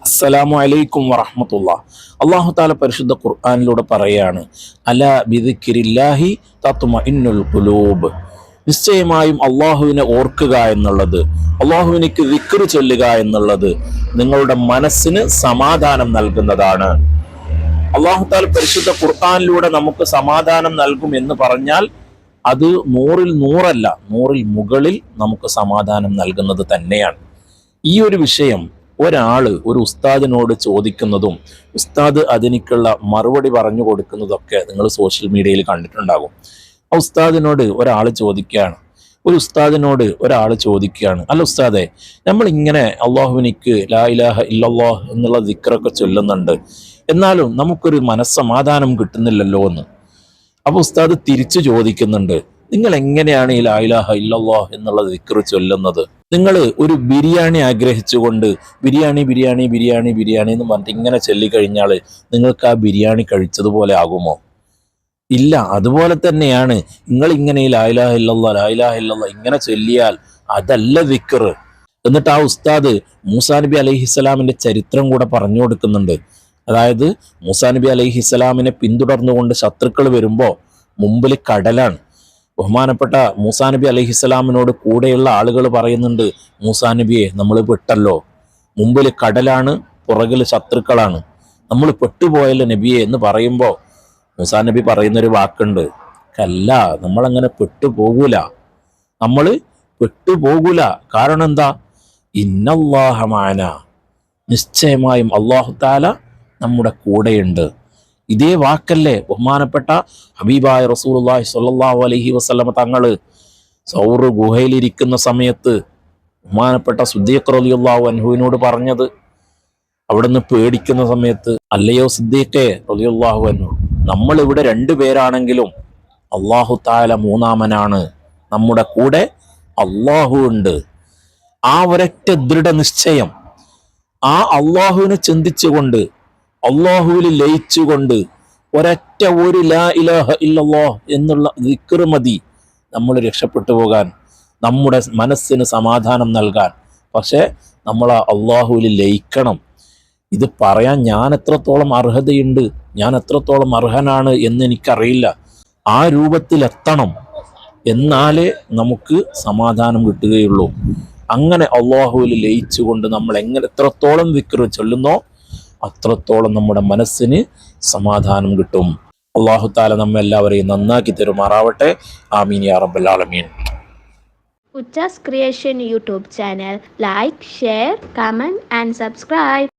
അസ്സലാമു അലൈക്കും വറഹ്മത്തുള്ളാഹ്. അല്ലാഹു തആല പരിശുദ്ധ ഖുർആനിലൂടെ പറയാണ്, അലാ ബിദിക്രില്ലാഹി തത്മഇന്നുൽ ഖുലൂബ്. നിശ്ചയമായും അള്ളാഹുവിനെ ഓർക്കുക എന്നുള്ളത്, അള്ളാഹുവിനേക്ക് ദിക്ർ ചൊല്ലുക എന്നുള്ളത് നിങ്ങളുടെ മനസ്സിന് സമാധാനം നൽകുന്നതാണ്. അല്ലാഹു തആല പരിശുദ്ധ ഖുർആനിലൂടെ നമുക്ക് സമാധാനം നൽകും എന്ന് പറഞ്ഞാൽ അത് 100-ൽ 100 100-ൽ മുകളിൽ നമുക്ക് സമാധാനം നൽകുന്നത് തന്നെയാണ്. ഈ ഒരു വിഷയം ഒരു ഉസ്താദിനോട് ചോദിക്കുന്നതും ഉസ്താദ് അതിനുള്ള മറുപടി പറഞ്ഞു കൊടുക്കുന്നതൊക്കെ നിങ്ങൾ സോഷ്യൽ മീഡിയയിൽ കണ്ടിട്ടുണ്ടാകും. ആ ഉസ്താദിനോട് ഒരാൾ ചോദിക്കുകയാണ്, അല്ല ഉസ്താദെ, നമ്മൾ ഇങ്ങനെ അള്ളാഹുവിനിക്ക് ലാ ഇലാഹ ഇല്ലല്ലാഹ് എന്നുള്ള ദിക്റൊക്കെ ചൊല്ലുന്നുണ്ട്, എന്നാലും നമുക്കൊരു മനസ്സമാധാനം കിട്ടുന്നില്ലല്ലോ എന്ന്. അപ്പൊ ഉസ്താദ് തിരിച്ചു ചോദിക്കുന്നുണ്ട്, നിങ്ങൾ എങ്ങനെയാണ് ഈ ലാ ഇലാഹ ഇല്ലല്ലാഹ് എന്നുള്ള ദിക്ർ ചൊല്ലുന്നത്? നിങ്ങൾ ഒരു ബിരിയാണി ആഗ്രഹിച്ചുകൊണ്ട് ബിരിയാണി ബിരിയാണി ബിരിയാണി ബിരിയാണി എന്ന് പറഞ്ഞിട്ട് ഇങ്ങനെ ചൊല്ലിക്കഴിഞ്ഞാൽ നിങ്ങൾക്ക് ആ ബിരിയാണി കഴിച്ചതുപോലെ ആകുമോ? ഇല്ല. അതുപോലെ തന്നെയാണ് നിങ്ങൾ ഇങ്ങനെ ലാ ഇലാഹ ഇല്ലല്ലാഹ് ലാ ഇലാഹ ഇല്ലല്ലാഹ് ഇങ്ങനെ ചൊല്ലിയാൽ അതല്ല ദിക്ർ. എന്നിട്ട് ആ ഉസ്താദ് മൂസാ നബി അലൈഹിസ്സലാമിന്റെ ചരിത്രം കൂടെ പറഞ്ഞു കൊടുക്കുന്നുണ്ട്. അതായത് മൂസാ നബി അലൈഹിസ്സലാമിനെ പിന്തുടർന്നുകൊണ്ട് ശത്രുക്കൾ വരുമ്പോൾ മുമ്പിൽ കടലാണ്. ബഹുമാനപ്പെട്ട മൂസാ നബി അലൈഹിസ്സലാമിനോട് കൂടെയുള്ള ആളുകൾ പറയുന്നുണ്ട്, മൂസാ നബിയെ, നമ്മൾ പെട്ടല്ലോ, മുമ്പിൽ കടലാണ്, പുറകിൽ ശത്രുക്കളാണ്, നമ്മൾ പെട്ടുപോയല്ലോ നബിയെ എന്ന് പറയുമ്പോൾ മൂസാ നബി പറയുന്നൊരു വാക്കുണ്ട്, കല്ല, നമ്മളങ്ങനെ പെട്ടുപോകൂല. കാരണം എന്താ? ഇന്നല്ലാഹ മഅന, നിശ്ചയമായും അല്ലാഹു തആല നമ്മുടെ കൂടെയുണ്ട്. ഇതേ വാക്കല്ലേ ബഹുമാനപ്പെട്ട ഹബീബായ റസൂലുള്ളാഹി സ്വല്ലല്ലാഹു അലൈഹി വസല്ലമ തങ്ങൾ സൗർ ഗുഹയിലിരിക്കുന്ന സമയത്ത് ബഹുമാനപ്പെട്ട സിദ്ദീഖ് റളിയല്ലാഹു അൻഹുവിനോട് പറഞ്ഞത്? അവിടുന്ന് പേടിക്കുന്ന സമയത്ത്, അല്ലയോ സിദ്ദീഖേ റളിയല്ലാഹു അൻഹു, നമ്മൾ ഇവിടെ രണ്ടുപേരാണെങ്കിലും അല്ലാഹു തആല മൂന്നാമനാണ്, നമ്മുടെ കൂടെ അല്ലാഹു ഉണ്ട്. ആ ഒരൊറ്റ ദൃഢനിശ്ചയം, ആ അള്ളാഹുവിനെ ചിന്തിച്ചുകൊണ്ട് അള്ളാഹുവിൽ ലയിച്ചുകൊണ്ട് ഒരു ലാ ഇലാഹ ഇല്ലല്ലാഹ് എന്നുള്ള ദിക്ർ മതി നമ്മൾ രക്ഷപ്പെട്ടു പോകാൻ, നമ്മുടെ മനസ്സിന് സമാധാനം നൽകാൻ. പക്ഷേ നമ്മൾ ആ അള്ളാഹുവിൽ ലയിക്കണം. ഇത് പറയാൻ ഞാൻ എത്രത്തോളം അർഹതയുണ്ട്, ഞാൻ എത്രത്തോളം അർഹനാണ് എന്ന് എനിക്കറിയില്ല. ആ രൂപത്തിലെത്തണം, എന്നാലേ നമുക്ക് സമാധാനം കിട്ടുകയുള്ളൂ. അങ്ങനെ അള്ളാഹുവിൽ ലയിച്ചുകൊണ്ട് നമ്മൾ എത്രത്തോളം ദിക്ർ ചൊല്ലുന്നോ അത്രത്തോളം നമ്മുടെ മനസ്സിന് സമാധാനം കിട്ടും. അള്ളാഹു തആല നമ്മെല്ലാവരെയും നന്നാക്കി തരുമാറാവട്ടെ. ആമീൻ യാ റബ്ബൽ ആലമീൻ. Uchas Creation YouTube channel. Like, share, comment and subscribe.